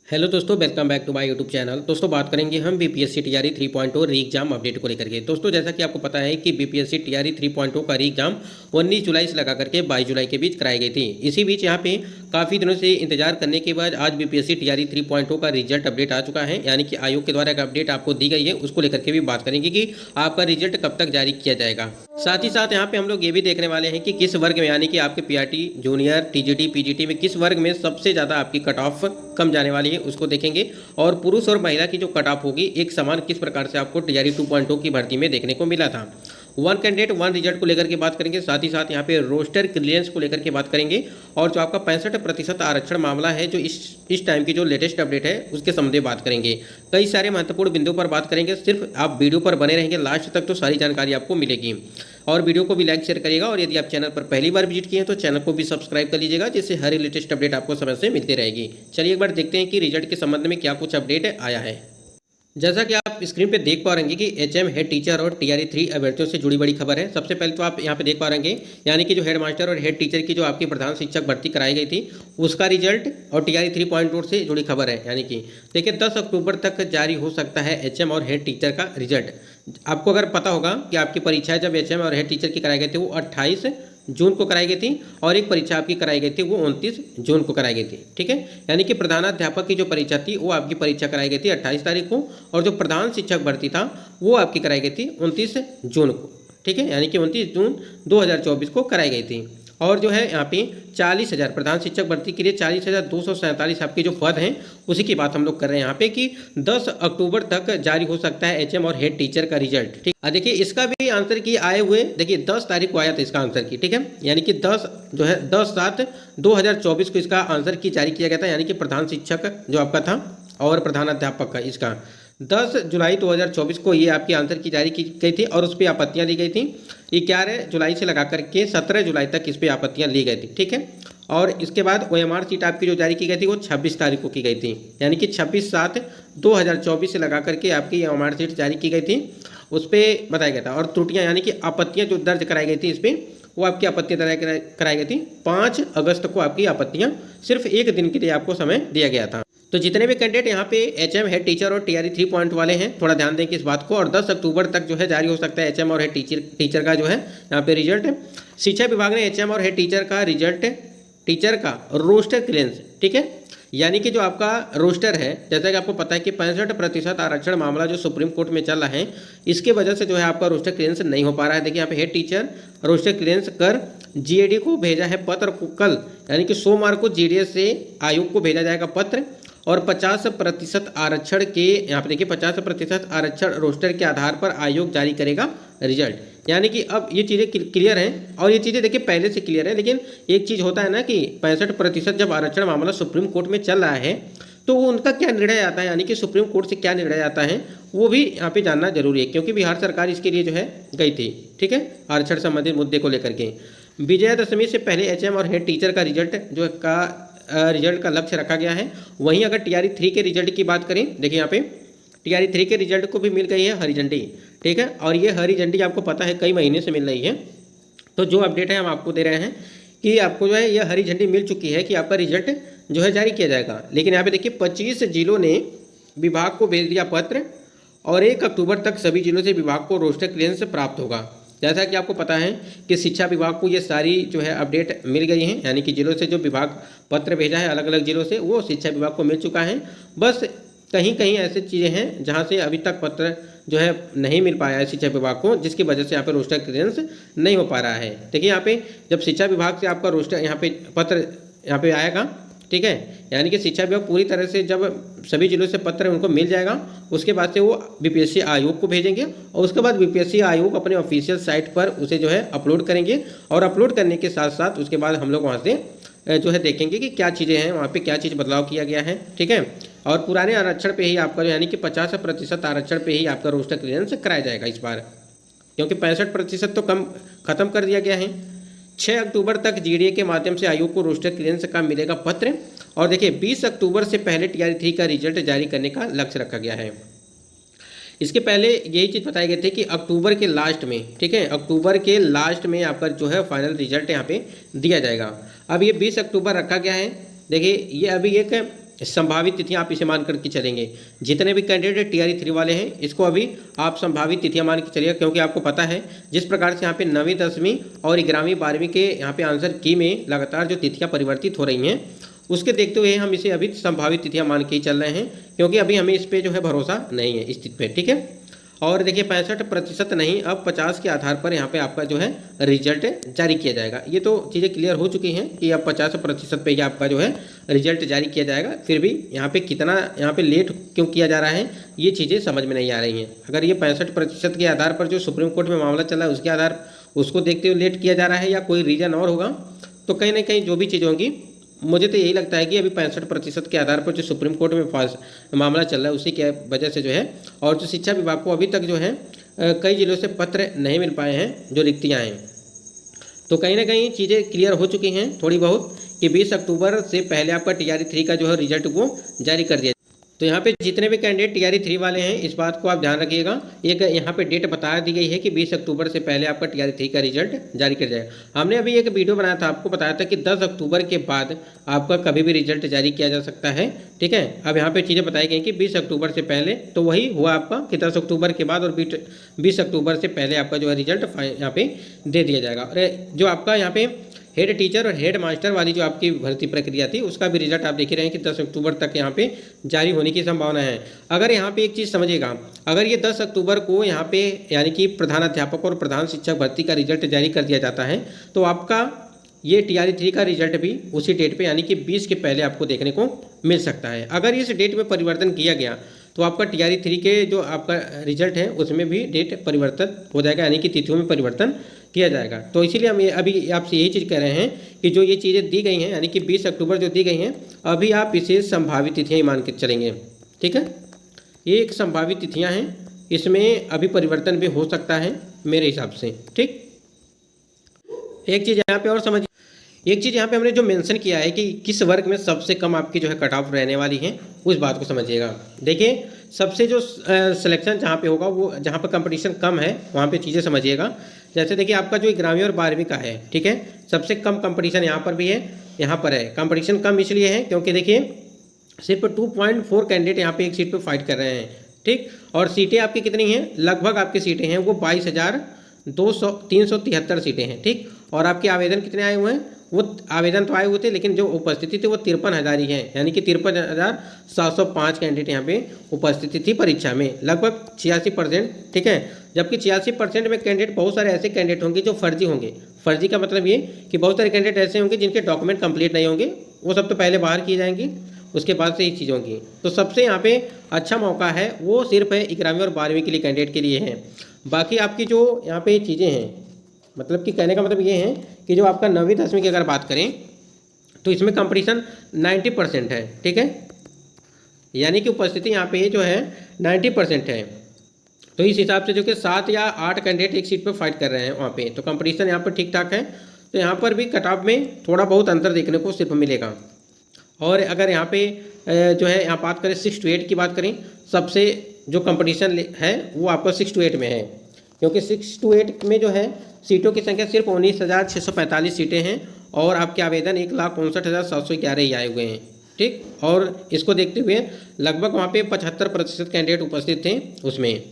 Hello दोस्तों, welcome back to my YouTube channel. दोस्तों बात करेंगे हम बीपीएससी टीआरई 3.0 री एग्जाम अपडेट को लेकर के। दोस्तों जैसा कि आपको पता है कि बीपीएससी टीआरई 3.0 का री एग्जाम 19 जुलाई से लगा करके 22 जुलाई के बीच कराई गई थी। इसी बीच यहाँ पे काफ़ी दिनों से इंतजार करने के बाद आज बीपीएससी टीआरई 3.0 का रिजल्ट अपडेट आ चुका है, यानी कि आयोग के द्वारा एक अपडेट आपको दी गई है। उसको लेकर के भी बात करेंगे कि आपका रिजल्ट कब तक जारी किया जाएगा। साथ ही साथ यहाँ पे हम लोग ये भी देखने वाले हैं कि किस वर्ग में, यानी कि आपके पीआरटी, जूनियर, टीजीटी, पीजीटी में किस वर्ग में सबसे ज़्यादा आपकी कट ऑफ कम जाने वाली है, उसको देखेंगे। और पुरुष और महिला की जो कट ऑफ होगी एक समान किस प्रकार से आपको टीआरई 2.0 की भर्ती में देखने को मिला था। वन कैंडिडेट वन रिजल्ट को लेकर के बात करेंगे। साथ ही साथ यहाँ पे रोस्टर क्लियरेंस को लेकर के बात करेंगे। और जो आपका 65% आरक्षण मामला है, जो इस टाइम की जो लेटेस्ट अपडेट है उसके संबंध में बात करेंगे। कई सारे महत्वपूर्ण बिंदुओं पर बात करेंगे। सिर्फ आप वीडियो पर बने रहेंगे लास्ट तक तो सारी जानकारी आपको मिलेगी। और वीडियो को भी लाइक शेयर करिएगा। और यदि आप चैनल पर पहली बार विजिट किए हैं तो चैनल को भी सब्सक्राइब कर लीजिएगा, जिससे हर लेटेस्ट अपडेट आपको समय से मिलती रहेगी। चलिए एक बार देखते हैं कि रिजल्ट के संबंध में क्या कुछ अपडेट आया है। जैसा कि आप स्क्रीन पे देख पा रहे हैं कि एचएम हेड टीचर और टीआरई 3 अभ्यर्थियों से जुड़ी बड़ी खबर है। सबसे पहले तो आप यहाँ पे देख पा रहे हैं, यानी कि जो हेड मास्टर और हेड टीचर की जो आपकी प्रधान शिक्षक भर्ती कराई गई थी उसका रिजल्ट और टीआरई 3.0 से जुड़ी खबर है। यानी कि देखिए 10 अक्टूबर तक जारी हो सकता है एचएम और हेड टीचर का रिजल्ट। आपको अगर पता होगा कि आपकी परीक्षाएं जब एचएम और हेड टीचर की कराई गई थी वो 28 जून को कराई गई थी, और एक परीक्षा आपकी कराई गई थी वो 29 जून को कराई गई थी। ठीक है, यानी कि प्रधानाध्यापक की जो परीक्षा थी वो आपकी परीक्षा कराई गई थी 28 तारीख को, और जो प्रधान शिक्षक भर्ती था वो आपकी कराई गई थी 29 जून को। ठीक है, यानी कि 29 जून 2024 को कराई गई थी। और जो है यहाँ पे 40,000 प्रधान शिक्षक भर्ती के लिए 40,247 आपके जो पद हैं उसी की बात हम लोग कर रहे हैं यहाँ पे कि 10 अक्टूबर तक जारी हो सकता है एचएम और हेड टीचर का रिजल्ट। ठीक, देखिए इसका भी आंसर की आए हुए, देखिए 10 तारीख को आया था इसका आंसर की। ठीक है, यानी कि 10/7/2024 को इसका आंसर की जारी किया गया था, यानी कि प्रधान शिक्षक जो आपका था और प्रधानाध्यापक का इसका 10 जुलाई 2024 को ये आपकी आंसर की जारी की गई थी, और उस पर आपत्तियां ली गई थी। 11 जुलाई से लगा करके 17 जुलाई तक इस पर आपत्तियां ली गई थी। ठीक है, और इसके बाद ओएमआर सीट आपकी जो जारी की गई थी वो 26 तारीख को की गई थी, यानी कि 26/7/2024 से लगा करके आपकी ओएमआर सीट जारी की गई थी। उस पर बताया गया था, और त्रुटियाँ यानी कि आपत्तियाँ जो दर्ज कराई गई थी इस पर, वो आपकी आपत्तियाँ दर्ज कराई गई थी 5 अगस्त को। आपकी आपत्तियाँ सिर्फ एक दिन के लिए आपको समय दिया गया था। तो जितने भी कैंडिडेट यहाँ पे एचएम हेड टीचर और टीआरई 3 वाले हैं, थोड़ा ध्यान दें कि इस बात को। और 10 अक्टूबर तक जो है जारी हो सकता है एचएम और हेड टीचर का जो है यहाँ पे रिजल्ट। शिक्षा विभाग ने एचएम और हेड टीचर का रिजल्ट, टीचर का रोस्टर क्लियरेंस, ठीक है, यानी कि जो आपका रोस्टर है, जैसा कि आपको पता है कि 65% आरक्षण मामला जो सुप्रीम कोर्ट में चल रहा है, इसके वजह से जो है आपका रोस्टर क्लियरेंस नहीं हो पा रहा है। देखिए यहाँ पे हेड टीचर रोस्टर क्लियरेंस कर जीएडी को भेजा है पत्र कल, यानी कि सोमवार को जीडीएस से आयोग को भेजा जाएगा पत्र। और 50% आरक्षण के, यहाँ पे देखिए 50% आरक्षण रोस्टर के आधार पर आयोग जारी करेगा रिजल्ट। यानी कि अब ये चीज़ें क्लियर हैं, और ये चीज़ें देखिए पहले से क्लियर है। लेकिन एक चीज़ होता है ना कि 65% जब आरक्षण मामला सुप्रीम कोर्ट में चल रहा है तो उनका क्या निर्णय आता है, यानी कि सुप्रीम कोर्ट से क्या निर्णय आता है वो भी यहाँ पे जानना जरूरी है, क्योंकि बिहार सरकार इसके लिए जो है गई थी। ठीक है, आरक्षण संबंधित मुद्दे को लेकर के विजयादशमी से पहले एचएम और हेड टीचर का रिजल्ट रिजल्ट का लक्ष्य रखा गया है। वहीं अगर टीआरई 3 के रिजल्ट की बात करें, देखिए यहाँ पे टीआरई 3 के रिजल्ट को भी मिल गई है हरी झंडी। ठीक है, और ये हरी झंडी आपको पता है कई महीने से मिल रही है। तो जो अपडेट है हम आपको दे रहे हैं कि आपको जो है ये हरी झंडी मिल चुकी है कि आपका रिजल्ट जो है जारी किया जाएगा। लेकिन यहाँ पे देखिए 25 जिलों ने विभाग को भेज दिया पत्र, और 1 अक्टूबर तक सभी जिलों से विभाग को रोस्टर क्लियरेंस प्राप्त होगा। जैसा कि आपको पता है कि शिक्षा विभाग को ये सारी जो है अपडेट मिल गई हैं, यानी कि जिलों से जो विभाग पत्र भेजा है अलग अलग जिलों से, वो शिक्षा विभाग को मिल चुका है। बस कहीं कहीं ऐसी चीज़ें हैं जहां से अभी तक पत्र जो है नहीं मिल पाया है शिक्षा विभाग को, जिसकी वजह से यहाँ पे रोस्टर क्लियरेंस नहीं हो पा रहा है। देखिए यहाँ पे जब शिक्षा विभाग से आपका रोस्टर यहाँ पे पत्र यहाँ पे आएगा, ठीक है, यानी कि शिक्षा विभाग पूरी तरह से जब सभी जिलों से पत्र उनको मिल जाएगा, उसके बाद से वो बीपीएससी आयोग को भेजेंगे, और उसके बाद बीपीएससी आयोग अपने ऑफिशियल साइट पर उसे जो है अपलोड करेंगे। और अपलोड करने के साथ साथ उसके बाद हम लोग वहाँ से जो है देखेंगे कि क्या चीज़ें हैं वहाँ पे, क्या चीज़ बदलाव किया गया है। ठीक है, और पुराने आरक्षण पे ही आपका यानी कि 50% आरक्षण पे ही आपका रोस्टर क्लियरेंस कराया जाएगा इस बार, क्योंकि 65% तो कम खत्म कर दिया गया है। 6 अक्टूबर तक जीडीए के माध्यम से आयोग को रोस्टर क्लियरेंस का मिलेगा पत्र। और देखिए 20 अक्टूबर से पहले टीआरई 3 का रिजल्ट जारी करने का लक्ष्य रखा गया है। इसके पहले यही चीज़ बताई गई थी कि अक्टूबर के लास्ट में, ठीक है, अक्टूबर के लास्ट में आपका जो है फाइनल रिजल्ट यहाँ पे दिया जाएगा। अब ये 20 अक्टूबर रखा गया है। देखिए ये अभी एक संभावित तिथियां आप इसे मान करके चलेंगे। जितने भी कैंडिडेट TRE 3 वाले हैं इसको अभी आप संभावित तिथियां मान के चलिएगा, क्योंकि आपको पता है जिस प्रकार से यहाँ पे 9वीं 10वीं और 11वीं 12वीं के यहाँ पे आंसर की में लगातार जो तिथियां परिवर्तित हो रही हैं उसके देखते हुए हम इसे अभी संभावित तिथियां मान के ही चल रहे हैं, क्योंकि अभी हमें इस पर जो है भरोसा नहीं है इस तिथि पे, ठीक है। और देखिए 65% नहीं, अब 50 के आधार पर यहाँ पे आपका जो है रिजल्ट जारी किया जाएगा। ये तो चीज़ें क्लियर हो चुकी हैं कि अब 50% पे ही आपका जो है रिजल्ट जारी किया जाएगा। फिर भी यहाँ पे कितना यहाँ पे लेट क्यों किया जा रहा है ये चीज़ें समझ में नहीं आ रही हैं। अगर ये 65% के आधार पर जो सुप्रीम कोर्ट में मामला चल रहा है उसके आधार उसको देखते हुए लेट किया जा रहा है या कोई रीज़न और होगा, तो कहीं ना कहीं जो भी चीज़ होंगी मुझे तो यही लगता है कि अभी 65% के आधार पर जो सुप्रीम कोर्ट में मामला चल रहा है उसी के वजह से जो है, और जो शिक्षा विभाग को अभी तक जो है कई जिलों से पत्र नहीं मिल पाए हैं जो रिक्तियाँ हैं, तो कहीं ना कहीं चीज़ें क्लियर हो चुकी हैं थोड़ी बहुत कि 20 अक्टूबर से पहले आपका TRE 3 का जो है रिजल्ट वो जारी कर दिया। तो यहाँ पे जितने भी कैंडिडेट TRE 3 वाले हैं इस बात को आप ध्यान रखिएगा। एक यहाँ पे डेट बता दी गई है कि 20 अक्टूबर से पहले आपका TRE 3 का रिजल्ट जारी कर जाएगा। हमने अभी एक वीडियो बनाया था, आपको बताया था कि 10 अक्टूबर के बाद आपका कभी भी रिजल्ट जारी किया जा सकता है, ठीक है। अब यहाँ पे चीज़ें बताई गई कि 20 अक्टूबर से पहले, तो वही हुआ आपका कि 10 अक्टूबर के बाद और 20 अक्टूबर से पहले आपका जो है रिजल्ट यहाँ पे दे दिया जाएगा। और जो आपका यहाँ पे हेड टीचर और हेड मास्टर वाली जो आपकी भर्ती प्रक्रिया थी उसका भी रिजल्ट आप देख ही रहे हैं कि 10 अक्टूबर तक यहाँ पे जारी होने की संभावना है। अगर यहाँ पे एक चीज़ समझिएगा, अगर ये 10 अक्टूबर को यहाँ पे यानी कि प्रधानाध्यापक और प्रधान शिक्षक भर्ती का रिजल्ट जारी कर दिया जाता है तो आपका ये TRE 3 का रिजल्ट भी उसी डेट पे यानी कि 20 के पहले आपको देखने को मिल सकता है। अगर इस डेट में परिवर्तन किया गया तो आपका TRE 3 के जो आपका रिजल्ट है उसमें भी डेट परिवर्तन हो जाएगा, यानी कि तिथियों में परिवर्तन किया जाएगा। तो इसीलिए हम अभी आपसे यही चीज़ कह रहे हैं कि जो ये चीज़ें दी गई हैं यानी कि 20 अक्टूबर जो दी गई हैं अभी आप इसे संभावित तिथियाँ ही मान के चलेंगे, ठीक है। ये एक संभावित तिथियाँ हैं, इसमें अभी परिवर्तन भी हो सकता है मेरे हिसाब से, ठीक। एक चीज़ यहाँ पे और समझिए, एक चीज़ यहाँ पे हमने जो मेंशन किया है कि किस वर्ग में सबसे कम आपकी जो है कट ऑफ रहने वाली है उस बात को समझिएगा। देखिए सबसे जो सिलेक्शन जहाँ पे होगा वो जहाँ पे कंपटीशन कम है वहाँ पे चीज़ें समझिएगा। जैसे देखिए आपका जो 11वीं और 12वीं का है, ठीक है, सबसे कम कंपटीशन यहाँ पर भी है, यहाँ पर है। कंपटीशन कम इसलिए है क्योंकि देखिए सिर्फ 2.4 कैंडिडेट यहाँ पे एक सीट पर फाइट कर रहे हैं, ठीक। और सीटें आपकी कितनी हैं, लगभग आपकी सीटें हैं वो 22,373 सीटें हैं, ठीक। और आपके आवेदन कितने आए हुए हैं, वो आवेदन तो आए हुए थे लेकिन जो उपस्थिति थी वो 53,000 ही है, यानी कि 53,705 कैंडिडेट यहाँ पे उपस्थिति थी परीक्षा में, लगभग 86%, ठीक है। जबकि 86% में कैंडिडेट बहुत सारे ऐसे कैंडिडेट होंगे जो फर्जी होंगे। फर्जी का मतलब ये कि बहुत सारे कैंडिडेट ऐसे होंगे जिनके डॉक्यूमेंट कंप्लीट नहीं होंगे, वो सब तो पहले बाहर किए जाएंगे, उसके बाद से ही चीज़ होंगी। तो सबसे यहाँ पे अच्छा मौका है वो सिर्फ है 11वीं और 12वीं के लिए कैंडिडेट के लिए है। बाकी आपकी जो यहाँ पे चीज़ें हैं, मतलब कि कहने का मतलब ये है कि जो आपका 9वीं 10वीं की अगर बात करें तो इसमें कंपटीशन 90% है, ठीक है, यानी कि उपस्थिति यहाँ पे जो है 90% है। तो इस हिसाब से जो कि 7 या 8 कैंडिडेट एक सीट पर फाइट कर रहे हैं वहाँ पे, तो कंपटीशन यहाँ पर ठीक ठाक है। तो यहाँ पर भी कट ऑफ में थोड़ा बहुत अंतर देखने को सिर्फ मिलेगा। और अगर यहाँ पे जो है यहाँ बात करें 6 to 8 की बात करें, सबसे जो कंपटीशन है वो आपका 6 to 8 में है, क्योंकि 6 to 8 में जो है सीटों की संख्या सिर्फ 19,645 सीटें हैं और आपके आवेदन 1,59,711 ही आए हुए हैं, ठीक। और इसको देखते हुए लगभग वहाँ पे 75% कैंडिडेट उपस्थित थे उसमें,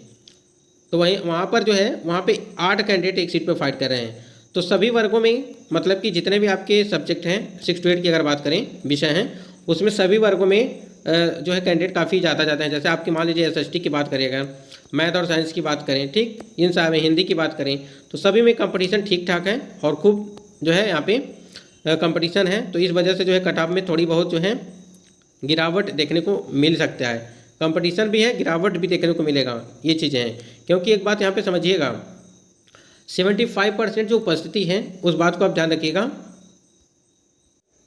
तो वहीं वहाँ पर जो है वहाँ पे 8 कैंडिडेट एक सीट पर फाइट कर रहे हैं। तो सभी वर्गों में मतलब कि जितने भी आपके सब्जेक्ट हैं 6 to 8 की अगर बात करें विषय हैं उसमें सभी वर्गों में जो है कैंडिडेट काफ़ी ज़्यादा जाते हैं। जैसे आपकी मान लीजिए SST की बात करिएगा, मैथ और साइंस की बात करें, ठीक, इन सब में हिंदी की बात करें तो सभी में कंपटीशन ठीक ठाक है और खूब जो है यहाँ पे कंपटीशन है। तो इस वजह से जो है कट ऑफ में थोड़ी बहुत जो है गिरावट देखने को मिल सकता है। कंपटीशन भी है, गिरावट भी देखने को मिलेगा, ये चीज़ें हैं। क्योंकि एक बात यहाँ पे समझिएगा 75% जो उपस्थिति है उस बात को आप ध्यान रखिएगा।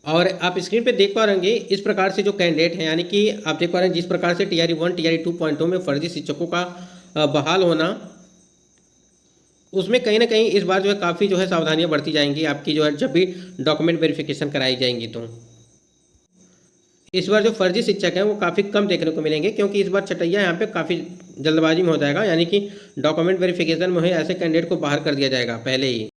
और आप स्क्रीन पे देख पा रहेंगे इस प्रकार से जो कैंडिडेट हैं, यानी कि आप देख पा रहे हैं जिस प्रकार से TRE 1 TRE 2.0 में फर्जी शिक्षकों का बहाल होना, उसमें कहीं ना कहीं इस बार जो है काफ़ी जो है सावधानियां बरती जाएंगी आपकी जो है जब भी डॉक्यूमेंट वेरिफिकेशन कराई जाएंगी। तो इस बार जो फर्जी शिक्षक हैं वो काफ़ी कम देखने को मिलेंगे, क्योंकि इस बार छटैया यहाँ पे काफ़ी जल्दबाजी में हो जाएगा, यानी कि डॉक्यूमेंट वेरिफिकेशन में ही ऐसे कैंडिडेट को बाहर कर दिया जाएगा पहले ही,